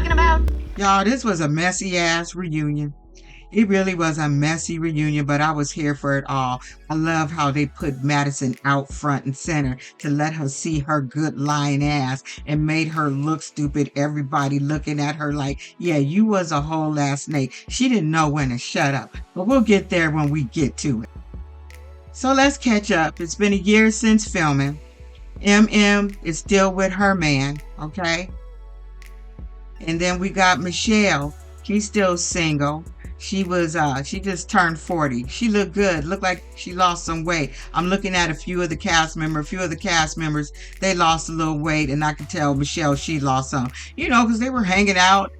talking about? Y'all, this was a messy ass reunion. It really was a messy reunion, but I was here for it all. I love how they put Madison out front and center to let her see her good lying ass and made her look stupid. Everybody looking at her like, yeah, you was a whole ass snake. She didn't know when to shut up, but we'll get there when we get to it. So let's catch up. It's been a year since filming. MM is still with her man, okay? And then we got Michelle. She's still single. She just turned 40. She looked good. Looked like she lost some weight. I'm looking at a few of the cast members. They lost a little weight, and I could tell Michelle, she lost some. You know, because they were hanging out,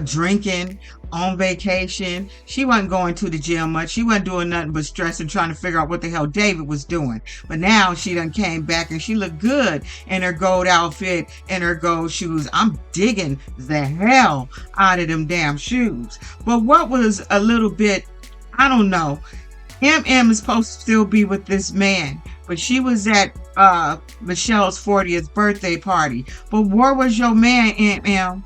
drinking, on vacation. She wasn't going to the gym much. She wasn't doing nothing but stressing, trying to figure out what the hell David was doing. But now she done came back and she looked good in her gold outfit and her gold shoes. I'm digging the hell out of them damn shoes. But what was a little bit, I don't know. MM is supposed to still be with this man, but she was at Michelle's 40th birthday party. But where was your man, MM?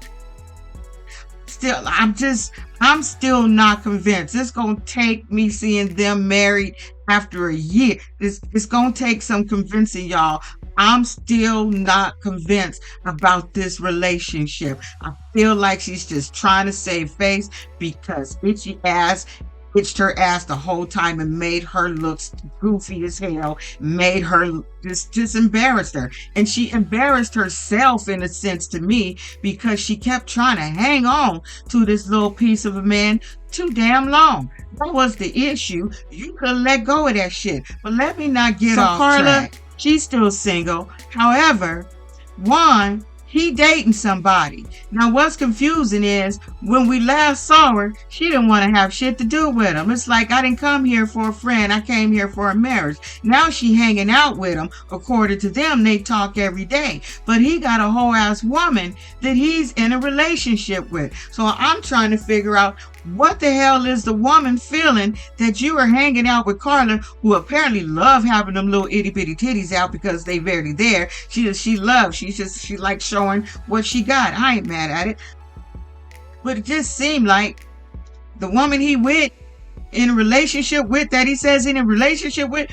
Still, I'm still not convinced. It's gonna take me seeing them married after a year. It's gonna take some convincing, y'all. I'm still not convinced about this relationship. I feel like she's just trying to save face because itched her ass the whole time and made her look goofy as hell, made her just embarrassed her. And she embarrassed herself in a sense to me because she kept trying to hang on to this little piece of a man too damn long. That was the issue. You could let go of that shit. But let me not get off track. She's still single. However, Juan, he dating somebody. Now what's confusing is when we last saw her, she didn't want to have shit to do with him. It's like, I didn't come here for a friend. I came here for a marriage. Now she hanging out with him. According to them, they talk every day. But he got a whole ass woman that he's in a relationship with. So I'm trying to figure out what the hell is the woman feeling that you are hanging out with Carla, who apparently love having them little itty bitty titties out because they barely there. She likes showing what she got. I ain't mad at it. But it just seemed like the woman he with, in a relationship with, that he says in a relationship with,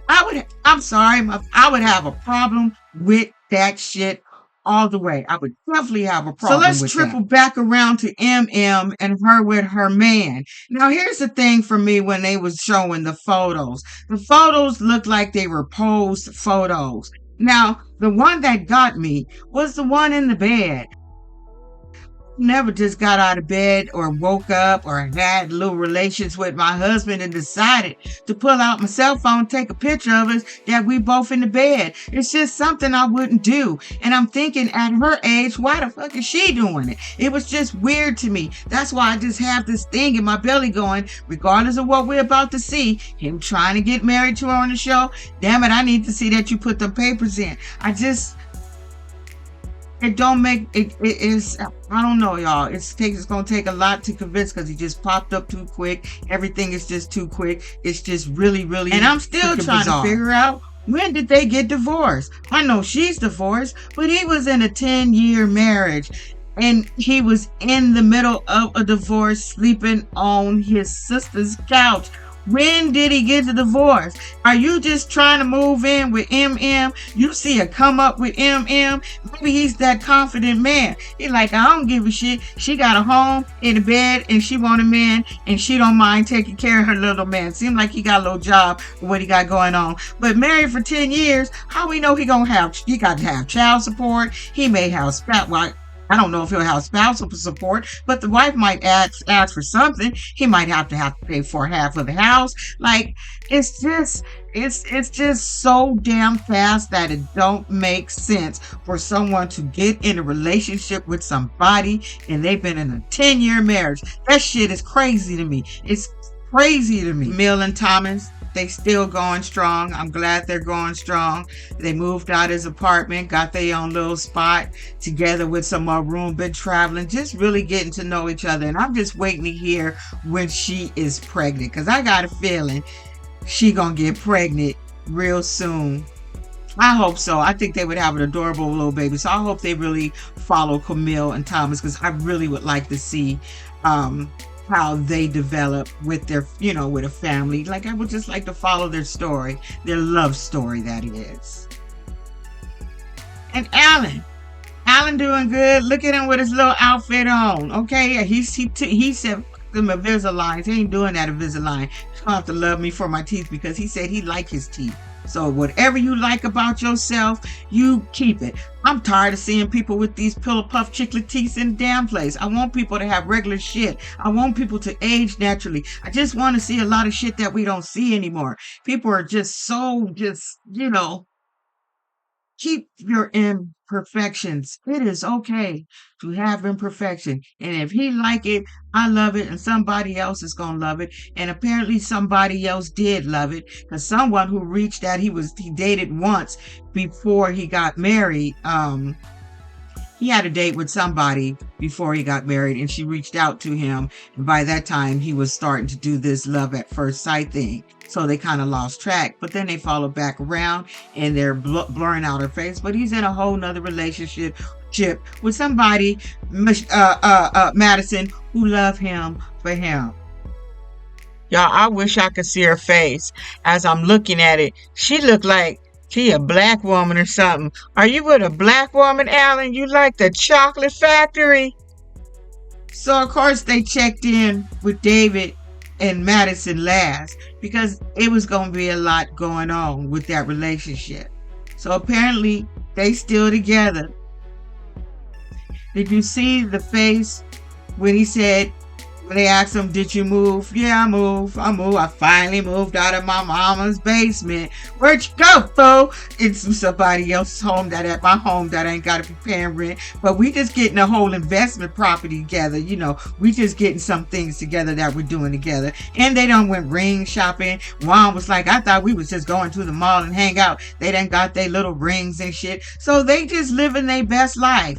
I would have a problem with that shit all the way. I would definitely have a problem with that. So let's triple back around to MM and her with her man. Now here's the thing for me when they was showing the photos. The photos looked like they were posed photos. Now, the one that got me was the one in the bed. Never just got out of bed or woke up or had little relations with my husband and decided to pull out my cell phone, take a picture of us that we both in the bed. It's just something I wouldn't do. And I'm thinking at her age, why the fuck is she doing it? It was just weird to me. That's why I just have this thing in my belly going, regardless of what we're about to see, him trying to get married to her on the show. Damn it, I need to see that you put the papers in. It don't make it is, I don't know, y'all. It's gonna take a lot to convince because he just popped up too quick. Everything is just too quick. It's just really, really, and I'm still trying to figure out, when did they get divorced? I know she's divorced, but he was in a 10-year marriage and he was in the middle of a divorce, sleeping on his sister's couch. When did he get the divorce? Are you just trying to move in with MM? You see her come up with MM? Maybe he's that confident man. He's like, I don't give a shit. She got a home in a bed and she want a man and she don't mind taking care of her little man. Seems like he got a little job for what he got going on. But married for 10 years, how we know he got to have child support? He may have I don't know if he'll have spousal support, but the wife might ask for something. He might have to pay for half of the house. Like, it's just so damn fast that it don't make sense for someone to get in a relationship with somebody and they've been in a 10-year marriage. That shit is crazy to me. It's crazy to me. Mill and Thomas, they still going strong. I'm glad they're going strong. They moved out his apartment, got their own little spot together with some more room, been traveling, just really getting to know each other. And I'm just waiting to hear when she is pregnant, because I got a feeling she gonna get pregnant real soon. I hope so. I think they would have an adorable little baby. So I hope they really follow Camille and Thomas, because I really would like to see um, how they develop with their, with a family. Like, I would just like to follow their story, their love story, that is. And Alan doing good. Look at him with his little outfit on. Okay, yeah, he said them Invisalign. He ain't doing that Invisalign. He's gonna have to love me for my teeth, because he said he like his teeth. So whatever you like about yourself, you keep it. I'm tired of seeing people with these pillow puff chiclet teeth in the damn place. I want people to have regular shit. I want people to age naturally. I just want to see a lot of shit that we don't see anymore. People are just so keep your imperfections. It is okay to have imperfection. And if he like it, I love it, and somebody else is gonna love it. And apparently somebody else did love it, because someone who reached out, he dated once before he got married. He had a date with somebody before he got married, and she reached out to him. And by that time, he was starting to do this love at first sight thing. So they kind of lost track, but then they followed back around, and they're blurring out her face. But he's in a whole nother relationship with somebody, Madison, who love him for him. Y'all, I wish I could see her face as I'm looking at it. She looked like she a black woman or something. Are you with a black woman, Alan? You like the chocolate factory? So, of course, they checked in with David and Madison last, because it was going to be a lot going on with that relationship. So, apparently, they still together. Did you see the face when he said, when they asked him, did you move? Yeah, I moved. I finally moved out of my mama's basement. Where'd you go, fool? It's somebody else's home, that at my home that I ain't got to be paying rent. But we just getting a whole investment property together. We just getting some things together that we're doing together. And they done went ring shopping. Juan was like, I thought we was just going to the mall and hang out. They done got their little rings and shit. So they just living their best life,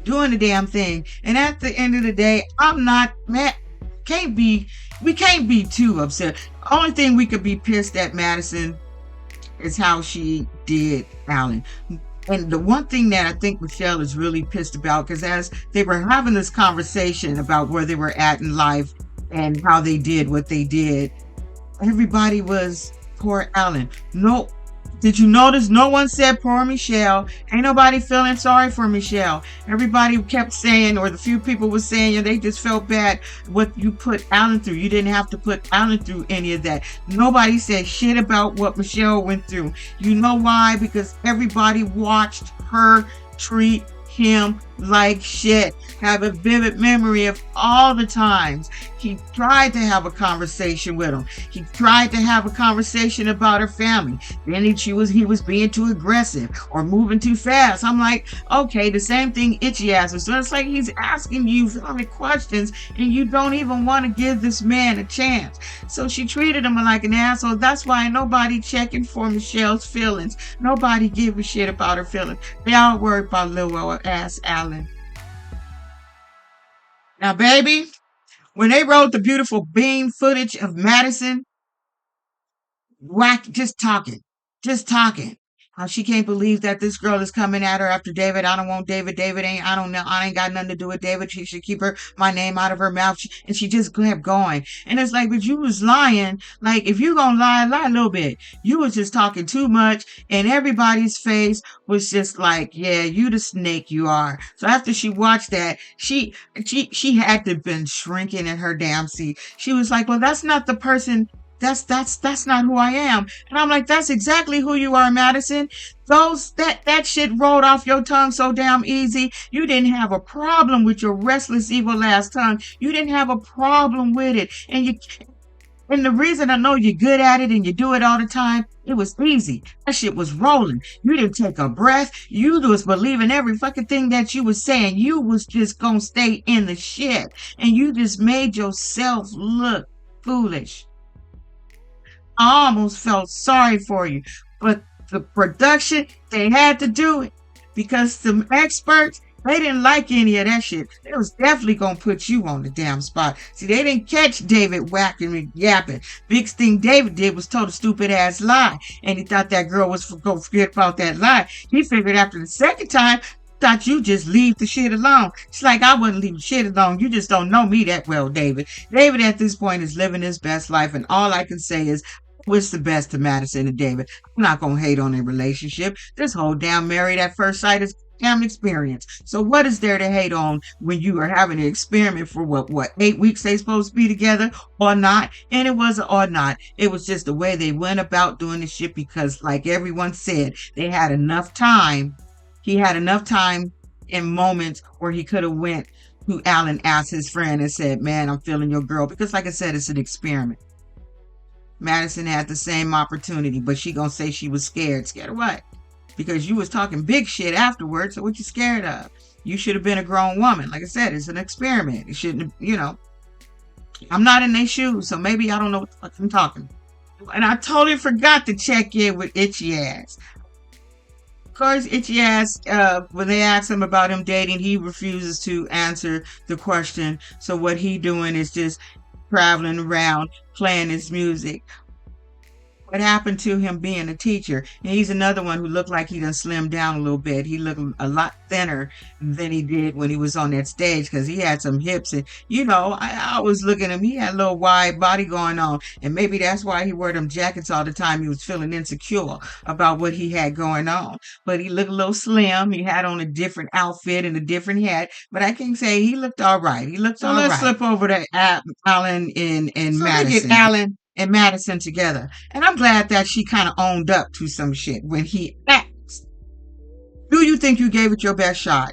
doing the damn thing. And at the end of the day, I'm not mad. We can't be too upset. Only thing we could be pissed at Madison is how she did Alan. And the one thing that I think Michelle is really pissed about, because as they were having this conversation about where they were at in life and how they did what they did, everybody was poor Alan. No, did you notice no one said poor Michelle? Ain't nobody feeling sorry for Michelle. Everybody kept saying, or the few people were saying, they just felt bad what you put Alan through. You didn't have to put Alan through any of that. Nobody said shit about what Michelle went through. You know why? Because everybody watched her treat him like shit. Have a vivid memory of all the times he tried to have a conversation with him. He tried to have a conversation about her family. Then he was being too aggressive or moving too fast. I'm like, okay, the same thing Itchy asked. So it's like he's asking you so many questions and you don't even want to give this man a chance. So she treated him like an asshole. That's why nobody checking for Michelle's feelings. Nobody give a shit about her feelings. They all worried about little ass Alan. Now, baby, when they wrote the beautiful beam footage of Madison, just talking. How she can't believe that this girl is coming at her after David. I don't want David. I don't know. I ain't got nothing to do with David. She should keep my name out of her mouth. And she just kept going. And it's like, but you was lying. Like, if you gonna lie a little bit. You was just talking too much. And everybody's face was just like, yeah, you the snake you are. So after she watched that, she had to been shrinking in her damn seat. She was like, well, that's not the person. That's not who I am. And I'm like, that's exactly who you are, Madison. That shit rolled off your tongue so damn easy. You didn't have a problem with your restless, evil ass tongue. You didn't have a problem with it. And the reason I know you're good at it and you do it all the time, it was easy. That shit was rolling. You didn't take a breath. You was believing every fucking thing that you was saying. You was just gonna stay in the shit. And you just made yourself look foolish. I almost felt sorry for you, but the production, they had to do it because some experts, They didn't like any of that shit. They was definitely gonna put you on the damn spot. See, they didn't catch David whacking and yapping. Biggest thing David did was told a stupid ass lie, and he thought that girl was gonna forget about that lie. He figured after the second time, thought you just leave the shit alone. It's like I wouldn't leave shit alone. You just don't know me that well, David. David at this point is living his best life, and all I can say is wish the best to Madison and David. I'm not gonna hate on their relationship. This whole damn married at first sight is damn experience. So what is there to hate on when you are having an experiment for what 8 weeks they supposed to be together or not? And it wasn't or not. It was just the way they went about doing the shit because like everyone said, they had enough time. He had enough time in moments where he could have went to Alan, asked his friend and said, man, I'm feeling your girl. Because like I said, it's an experiment. Madison had the same opportunity, but she gonna say she was scared. Scared of what? Because you was talking big shit afterwards, so what you scared of? You should have been a grown woman. Like I said, it's an experiment. It shouldn't have, I'm not in their shoes, so maybe I don't know what the fuck I'm talking. And I totally forgot to check in with Itchy Ass. Of course, Itchy Ass, when they ask him about him dating, he refuses to answer the question. So what he doing is just traveling around playing his music. What happened to him being a teacher? And he's another one who looked like he done slimmed down a little bit. He looked a lot thinner than he did when he was on that stage because he had some hips. And, I was looking at him. He had a little wide body going on. And maybe that's why he wore them jackets all the time. He was feeling insecure about what he had going on. But he looked a little slim. He had on a different outfit and a different hat. But I can say he looked all right. He looked all right. So let's slip over to Alan and Madison. They get Alan and Madison together. And I'm glad that she kind of owned up to some shit when he asked, do you think you gave it your best shot?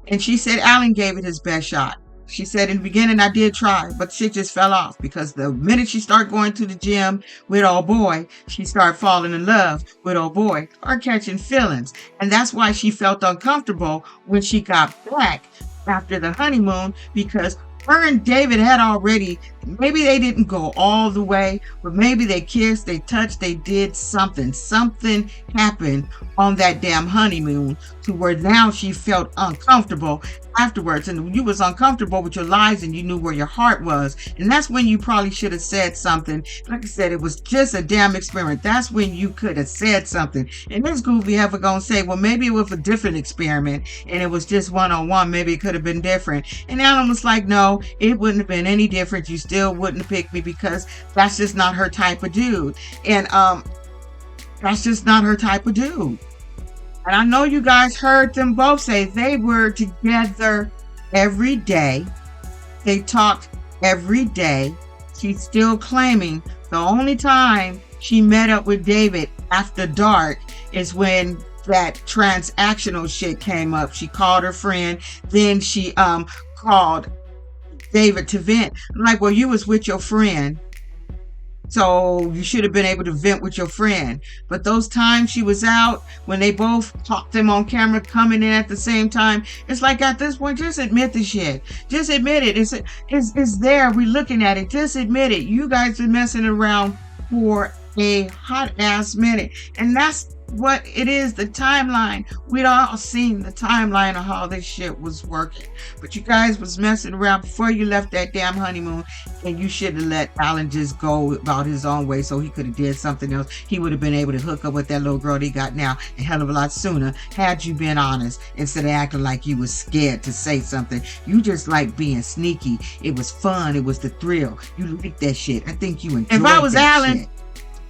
And she said Alan gave it his best shot. She said in the beginning, I did try, but shit just fell off because the minute she started going to the gym with old boy, she started falling in love with old boy or catching feelings. And that's why she felt uncomfortable when she got back after the honeymoon because her and David had already, maybe they didn't go all the way, but maybe they kissed, they touched, they did something. Something happened on that damn honeymoon to where now she felt uncomfortable afterwards. And you was uncomfortable with your lies and you knew where your heart was. And that's when you probably should have said something. Like I said, it was just a damn experiment. That's when you could have said something. And this goofy ever gonna say, well, maybe it was a different experiment and it was just one-on-one. Maybe it could have been different. And Alan was like, no, it wouldn't have been any different. You still wouldn't have picked me because that's just not her type of dude. And that's just not her type of dude. And I know you guys heard them both say they were together every day. They talked every day. She's still claiming the only time she met up with David after dark is when that transactional shit came up. She called her friend. Then she called David to vent. I'm like, well, you was with your friend. So you should have been able to vent with your friend. But those times she was out, when they both talked them on camera, coming in at the same time, it's like at this point, just admit the shit. Just admit it. It's there. We're looking at it. Just admit it. You guys been messing around for a hot ass minute. And that's what it is, the timeline. We'd all seen the timeline of how this shit was working. But you guys was messing around before you left that damn honeymoon, and you should have let Alan just go about his own way so he could have did something else. He would have been able to hook up with that little girl they got now a hell of a lot sooner had you been honest instead of acting like you was scared to say something. You just like being sneaky. It was fun. It was the thrill. You liked that shit. I think you enjoyed that shit. If I was Alan,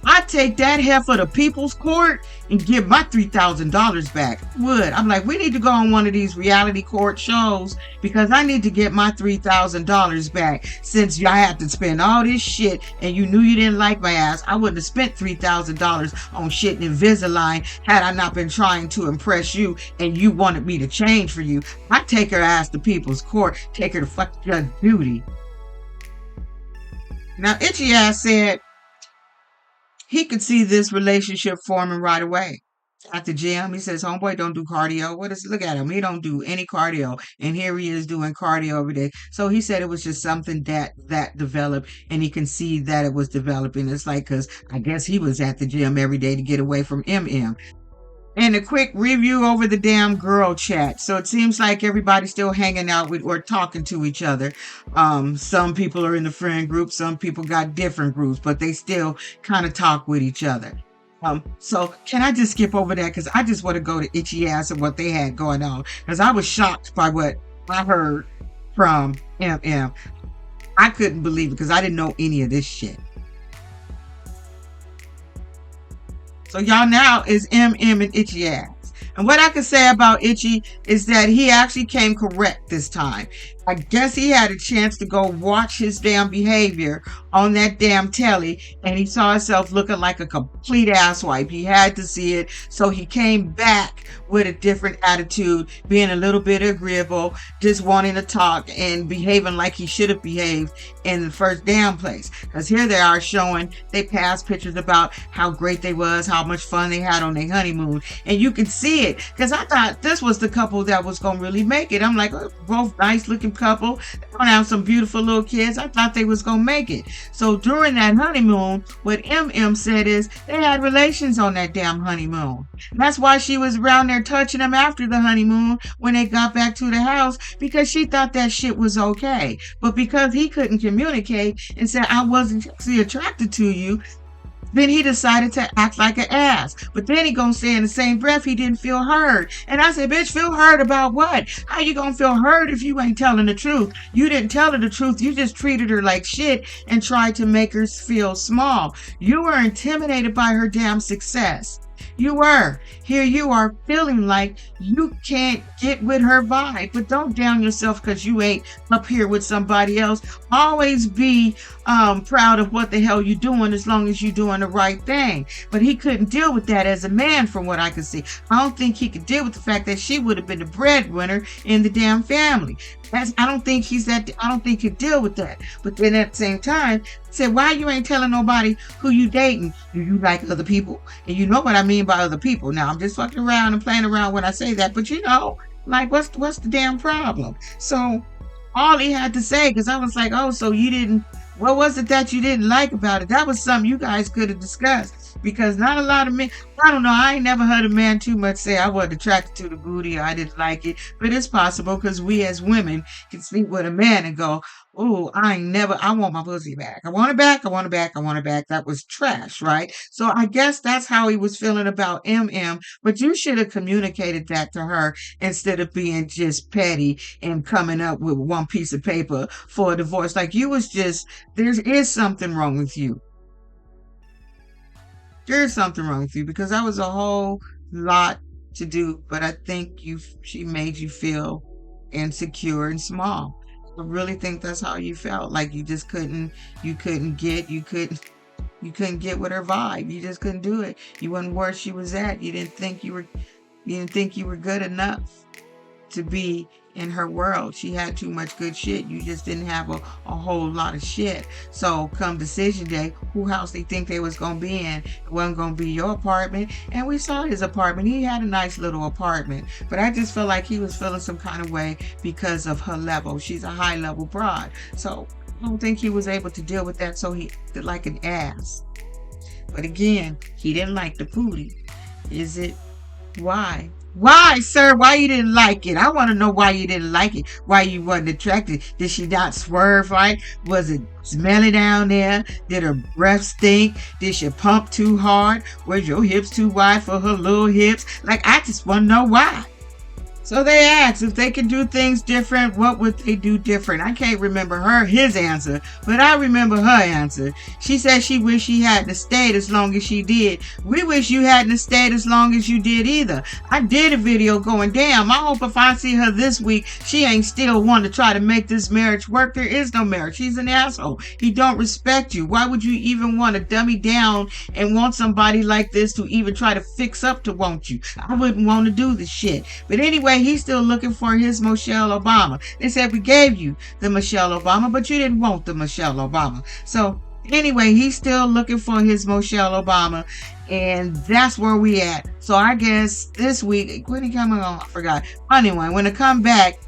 I'd take that heifer to people's court and give my $3,000 back. Would. I'm like, we need to go on one of these reality court shows because I need to get my $3,000 back. Since I had to spend all this shit and you knew you didn't like my ass, I wouldn't have spent $3,000 on shit in Invisalign had I not been trying to impress you and you wanted me to change for you. I'd take her ass to people's court, take her to fuck Judge Judy. Now, Itchy Ass said he could see this relationship forming right away. At the gym, he says, homeboy don't do cardio. Look at him. He don't do any cardio. And here he is doing cardio every day. So he said it was just something that developed, and he can see that it was developing. It's like, because I guess he was at the gym every day to get away from MM. And a quick review over the damn girl chat. So it seems like everybody's still hanging out with or talking to each other. Some people are in the friend group, some people got different groups, but they still kind of talk with each other. So can I just skip over that? Because I just want to go to itchy ass and what they had going on. Because I was shocked by what I heard from MM. I couldn't believe it because I didn't know any of this shit. So y'all now is MM and Itchy ass. And what I can say about Itchy is that he actually came correct this time. I guess he had a chance to go watch his damn behavior on that damn telly, and he saw himself looking like a complete asswipe. He had to see it, so he came back with a different attitude, being a little bit agreeable, just wanting to talk and behaving like he should have behaved in the first damn place. Because here they are showing they past pictures about how great they was, how much fun they had on their honeymoon, and you can see it. Because I thought this was the couple that was gonna really make it. I'm like, oh, both nice looking couple, they're gonna have some beautiful little kids. I thought they was gonna make it. So during that honeymoon, what MM said is they had relations on that damn honeymoon. That's why she was around there touching him after the honeymoon when they got back to the house, because she thought that shit was okay. But because he couldn't communicate and said, I wasn't actually attracted to you, then he decided to act like an ass. But then he gonna say in the same breath he didn't feel heard. And I said, bitch, feel heard about what? How you gonna feel heard if you ain't telling the truth? You didn't tell her the truth. You just treated her like shit and tried to make her feel small. You were intimidated by her damn success. You were. Here you are feeling like you can't get with her vibe. But don't down yourself because you ain't up here with somebody else. Always be proud of what the hell you're doing as long as you're doing the right thing. But he couldn't deal with that as a man from what I could see. I don't think he could deal with the fact that she would have been the breadwinner in the damn family. I don't think he could deal with that. But then at the same time, said, why you ain't telling nobody who you dating? Do you like other people? And you know what I mean by other people. Now I'm just fucking around and playing around when I say that, but you know, like what's the damn problem? So all he had to say, because I was like, oh, so you didn't, what was it that you didn't like about it? That was something you guys could have discussed. Because not a lot of men, I don't know, I ain't never heard a man too much say I wasn't attracted to the booty or I didn't like it. But it's possible because we as women can speak with a man and go, oh, I want my pussy back. I want it back. I want it back. I want it back. That was trash, right? So I guess that's how he was feeling about MM. But you should have communicated that to her instead of being just petty and coming up with one piece of paper for a divorce. Like you was just, there is something wrong with you. There's something wrong with you because that was a whole lot to do, but I think she made you feel insecure and small. I really think that's how you felt. Like you just couldn't get with her vibe. You just couldn't do it. You wasn't where she was at. You didn't think you were good enough to be in her world. She had too much good shit. You just didn't have a whole lot of shit. So come decision day, who house they think they was gonna be in? It wasn't gonna be your apartment. And we saw his apartment. He had a nice little apartment. But I just felt like he was feeling some kind of way because of her level. She's a high level broad. So I don't think he was able to deal with that, so he acted like an ass. But again, he didn't like the booty. Is it why? Why, sir? Why you didn't like it? I want to know why you didn't like it. Why you wasn't attracted? Did she not swerve right? Was it smelly down there? Did her breath stink? Did she pump too hard? Was your hips too wide for her little hips? Like, I just want to know why. So they asked if they could do things different, what would they do different? I can't remember his answer, but I remember her answer. She said she wished she hadn't stayed as long as she did. We wish you hadn't stayed as long as you did either. I did a video going, damn, I hope if I see her this week, she ain't still want to try to make this marriage work. There is no marriage. He's an asshole. He don't respect you. Why would you even want to dummy down and want somebody like this to even try to fix up to want you? I wouldn't want to do this shit. But anyway, he's still looking for his Michelle Obama. They said we gave you the Michelle Obama, but you didn't want the Michelle Obama. So anyway, he's still looking for his Michelle Obama, and that's where we at. So I guess this week, when he coming on, I forgot. Anyway, when it come back,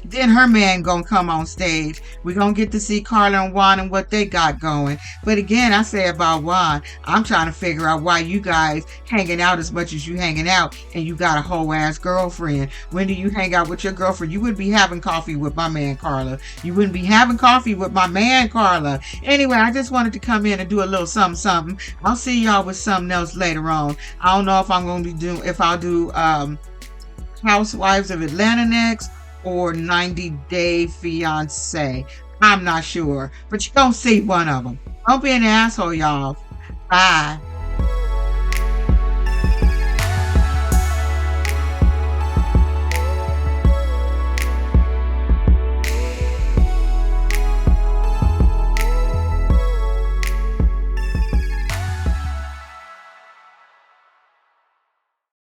Then her man gonna come on stage. We're gonna get to see Carla and Juan and what they got going. But again, I say about Juan, I'm trying to figure out why you guys hanging out as much as you hanging out and you got a whole ass girlfriend. When do you hang out with your girlfriend? You wouldn't be having coffee with my man Carla. You wouldn't be having coffee with my man Carla. Anyway, I just wanted to come in and do a little something something. I'll see y'all with something else later on. I don't know if I'm gonna be doing if I'll do Housewives of Atlanta next or 90 Day Fiance. I'm not sure, but you're gonna see one of them. Don't be an asshole, y'all. Bye.